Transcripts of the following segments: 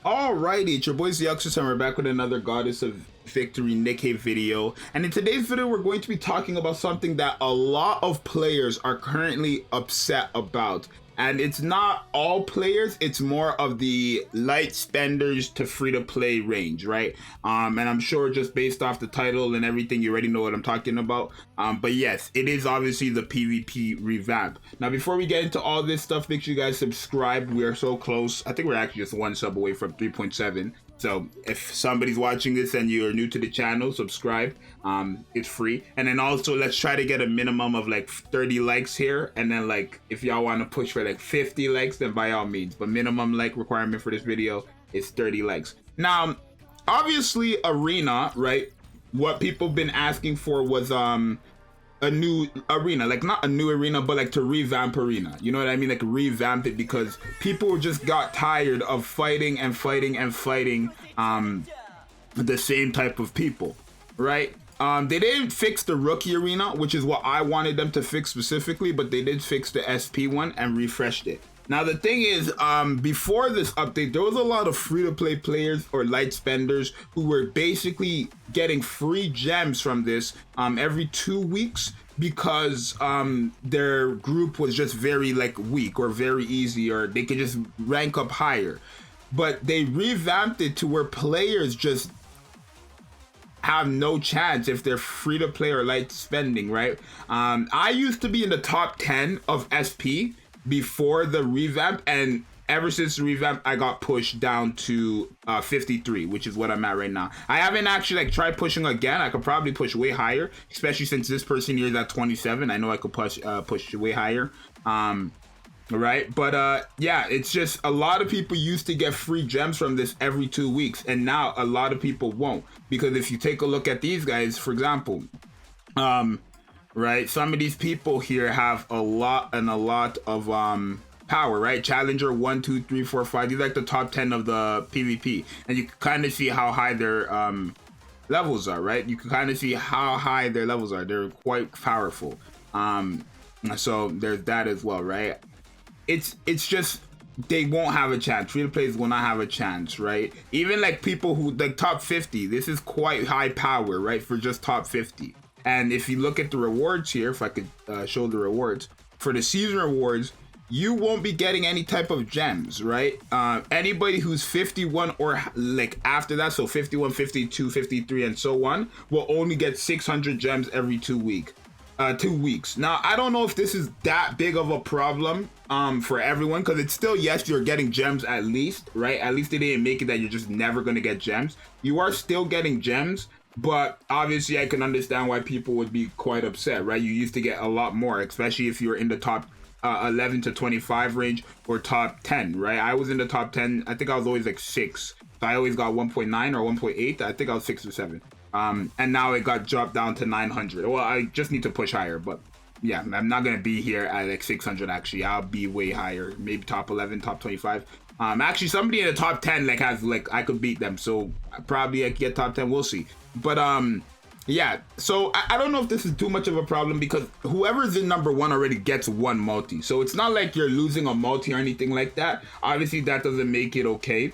Alrighty, it's your boy Zxous, and we're back with another Goddess of Victory Nikke video. And in today's video, we're going to be talking about something that a lot of players are currently upset about. And it's not all players, it's more of the light spenders to free-to-play range, right? And I'm sure just based off the title and everything, you already know what I'm talking about. But yes, it is obviously the PvP revamp. Now, before we get into all this stuff, make sure you guys subscribe. We are so close. I think we're actually just one sub away from 3.7. So if somebody's watching this and you're new to the channel, subscribe. It's free. And then also let's try to get a minimum of like 30 likes here. And then like if y'all want to push for like 50 likes, then by all means. But minimum like requirement for this video is 30 likes. Now, obviously Arena, right? What people been asking for was a new arena, like not a new arena, but like to revamp arena, you know what I mean, like revamp it, because people just got tired of fighting and fighting and fighting the same type of people, right? They didn't fix the rookie arena, which is what I wanted them to fix specifically, but they did fix the SP one and refreshed it. Now the thing is, before this update, there was a lot of free-to-play players or light spenders who were basically getting free gems from this every 2 weeks because their group was just very like weak or very easy, or they could just rank up higher. But they revamped it to where players just have no chance if they're free-to-play or light spending, right? I used to be in the top 10 of SP before the revamp, and ever since the revamp I got pushed down to 53, which is what I'm at right now. I haven't actually like tried pushing again. I could probably push way higher, especially since this person here is at 27. I know I could push way higher, right? But yeah, it's just a lot of people used to get free gems from this every 2 weeks, and now a lot of people won't, because if you take a look at these guys, for example, right, some of these people here have a lot of power, right? Challenger 1, 2, 3, 4, 5. These are like the top 10 of the PvP, and you can kind of see how high their levels are, right? You can kind of see how high their levels are. They're quite powerful. So there's that as well, right? It's just they won't have a chance. Free-to-players will not have a chance, right? Even like people who like top 50, this is quite high power, right, for just top 50. And if you look at the rewards here, if I could show the rewards, for the season rewards, you won't be getting any type of gems, right? Anybody who's 51 or like after that, so 51, 52, 53, and so on, will only get 600 gems every 2 weeks. Now, I don't know if this is that big of a problem for everyone, because it's still, yes, you're getting gems at least, right? At least they didn't make it that you're just never going to get gems. You are still getting gems. But obviously I can understand why people would be quite upset, right? You used to get a lot more, especially if you were in the top 11 to 25 range or top 10, right? I was in the top 10. I think I was always like 6. So I always got 1.9 or 1.8. I think I was 6 or 7. And now it got dropped down to 900. Well, I just need to push higher, but yeah, I'm not going to be here at like 600 actually. I'll be way higher, maybe top 11, top 25. Actually somebody in the top 10 like has like, I could beat them, so probably I could get top 10, we'll see. But yeah, so I don't know if this is too much of a problem, because whoever's in number 1 already gets 1 multi, so it's not like you're losing a multi or anything like that. Obviously that doesn't make it okay.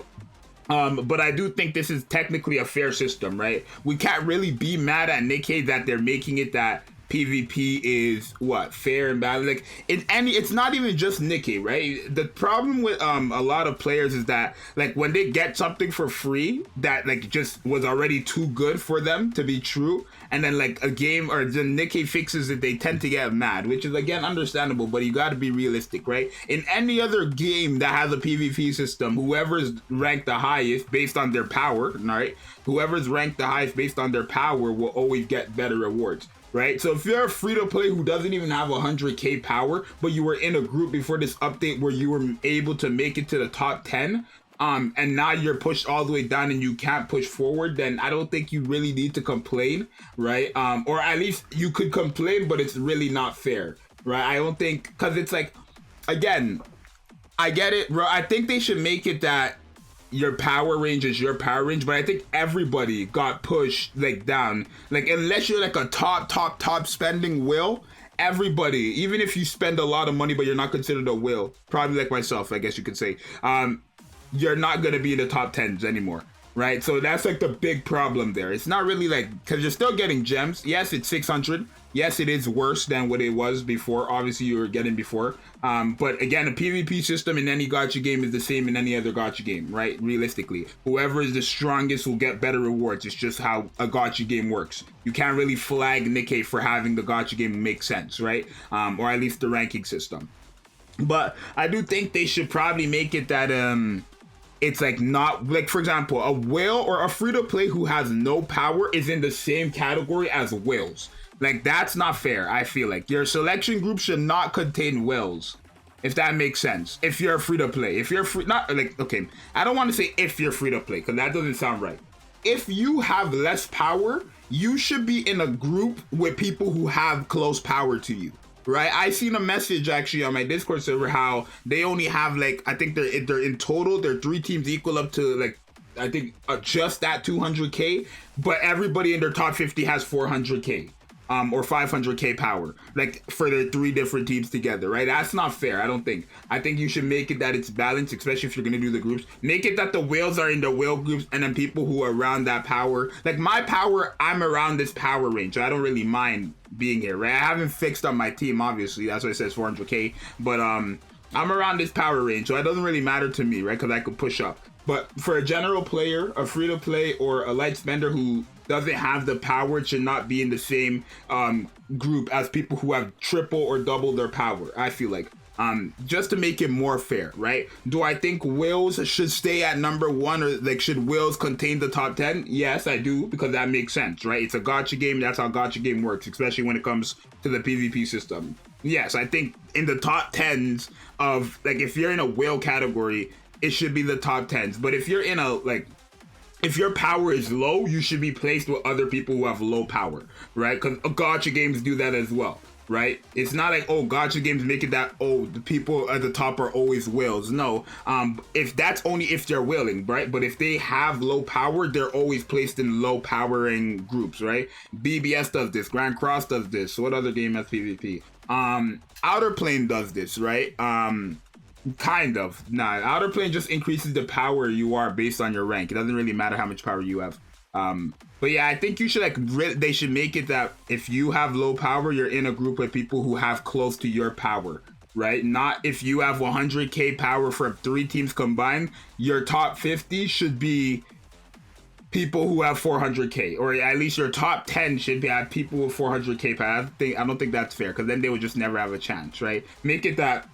But I do think this is technically a fair system, right? We can't really be mad at Nikke that they're making it that PvP is what, fair and balanced. Like it's not even just Nikke, right? The problem with a lot of players is that like when they get something for free that like just was already too good for them to be true, and then like a game or the Nikke fixes it, they tend to get mad, which is again understandable, but you got to be realistic, right? In any other game that has a PvP system, whoever's ranked the highest based on their power, right? Whoever's ranked the highest based on their power will always get better rewards. Right, so if you're a free-to-play who doesn't even have 100k power, but you were in a group before this update where you were able to make it to the top 10, and now you're pushed all the way down and you can't push forward, then I don't think you really need to complain, right? Or at least you could complain, but it's really not fair, right? I don't think, because it's like, again, I get it, bro. I think they should make it that your power range is your power range, but I think everybody got pushed like down. Like unless you're like a top spending will, everybody, even if you spend a lot of money but you're not considered a will, probably like myself, I guess you could say, you're not going to be in the top 10s anymore, right? So that's like the big problem there. It's not really like, because you're still getting gems. Yes, it's 600. Yes, it is worse than what it was before. Obviously, you were getting before. But again, the PvP system in any gacha game is the same in any other gacha game, right? Realistically, whoever is the strongest will get better rewards. It's just how a gacha game works. You can't really flag Nikke for having the gacha game make sense, right? Or at least the ranking system. But I do think they should probably make it that it's like not like, for example, a whale or a free-to-play who has no power is in the same category as whales. Like, that's not fair. I feel like your selection group should not contain whales, if that makes sense. If you're free to play, if you're free, not like, okay, I don't want to say if you're free to play, because that doesn't sound right. If you have less power, you should be in a group with people who have close power to you, right? I seen a message actually on my Discord server how they only have like, I think they're in total, they're 3 teams equal up to like, I think just that 200k, but everybody in their top 50 has 400k. Or 500k power, like for the 3 different teams together, right? That's not fair, I don't think. I think you should make it that it's balanced, especially if you're gonna do the groups. Make it that the whales are in the whale groups and then people who are around that power. Like my power, I'm around this power range. So I don't really mind being here, right? I haven't fixed up my team, obviously. That's why it says 400k. But I'm around this power range, so it doesn't really matter to me, right? Because I could push up. But for a general player, a free-to-play, or a light spender who doesn't have the power, it should not be in the same group as people who have triple or double their power, I feel like. Just to make it more fair, right? Do I think whales should stay at number 1, or like should whales contain the top 10? Yes, I do, because that makes sense, right? It's a gacha game. That's how gacha game works, especially when it comes to the PvP system. Yes, I think in the top 10s of, like, if you're in a whale category, it should be the top 10s. But if you're in a, like, if your power is low, you should be placed with other people who have low power, right? Because gacha games do that as well, right? It's not like, oh, gacha games make it that, oh, the people at the top are always whales. No, if that's only if they're whaling, right? But if they have low power, they're always placed in low powering groups, right? BBS does this, Grand Cross does this. What other game has PvP? Outer Plane does this, right? Kind of. Nah, Outer Plane just increases the power you are based on your rank. It doesn't really matter how much power you have. But yeah, I think you should, like, they should make it that if you have low power, you're in a group with people who have close to your power, right? Not if you have 100k power for 3 teams combined, your top 50 should be people who have 400k, or at least your top 10 should have people with 400k power. I don't think that's fair, because then they would just never have a chance, right? Make it that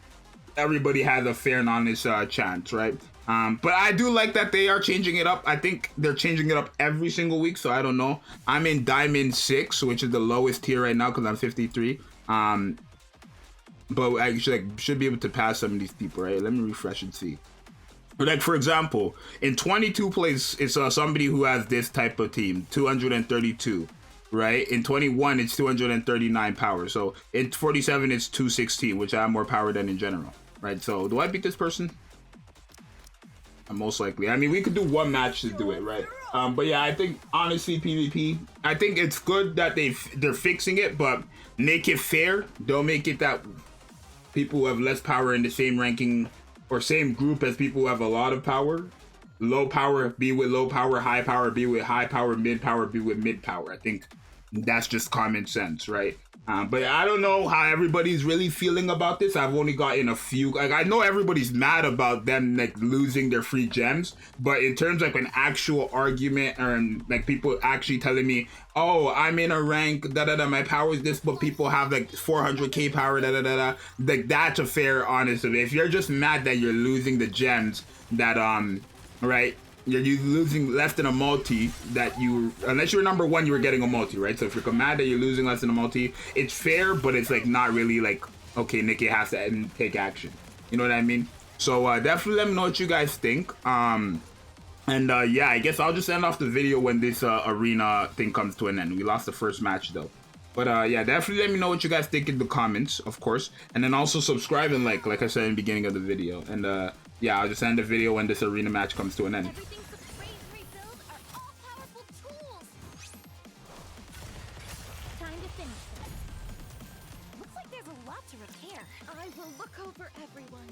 everybody has a fair and honest chance, right? But I do like that they are changing it up. I think they're changing it up every single week, so I don't know. I'm in Diamond 6, which is the lowest tier right now because I'm 53. But I should be able to pass some of these people, right? Let me refresh and see. Like, for example, in 22 place, it's somebody who has this type of team, 232, right? In 21, it's 239 power. So in 47, it's 216, which I have more power than in general, right? So do I beat this person? Most likely. I mean, we could do 1 match to do it, right? But yeah, I think, honestly, PvP, I think it's good that they're fixing it, but make it fair. Don't make it that people who have less power in the same ranking or same group as people who have a lot of power. Low power be with low power, high power be with high power, mid power be with mid power. I think that's just common sense, right? But I don't know how everybody's really feeling about this. I've only gotten a few. Like, I know everybody's mad about them, like, losing their free gems, but in terms of, like, an actual argument, or like people actually telling me, oh, I'm in a rank, my power is this, but people have like 400k power, like, that's a fair, honest. If you're just mad that you're losing the gems, that right, you're losing less than a multi, that you, unless you're number 1, you were getting a multi, right? So if you're mad that you're losing less than a multi, it's fair, but it's like not really like, okay, Nikke has to take action. You know what I mean? So definitely let me know what you guys think. Yeah, I guess I'll just end off the video when this arena thing comes to an end. We lost the first match though. But yeah, definitely let me know what you guys think in the comments, of course. And then also subscribe and like I said in the beginning of the video. And yeah, I'll just end the video when this arena match comes to an end. Looks like there's a lot to repair. I will look over everyone.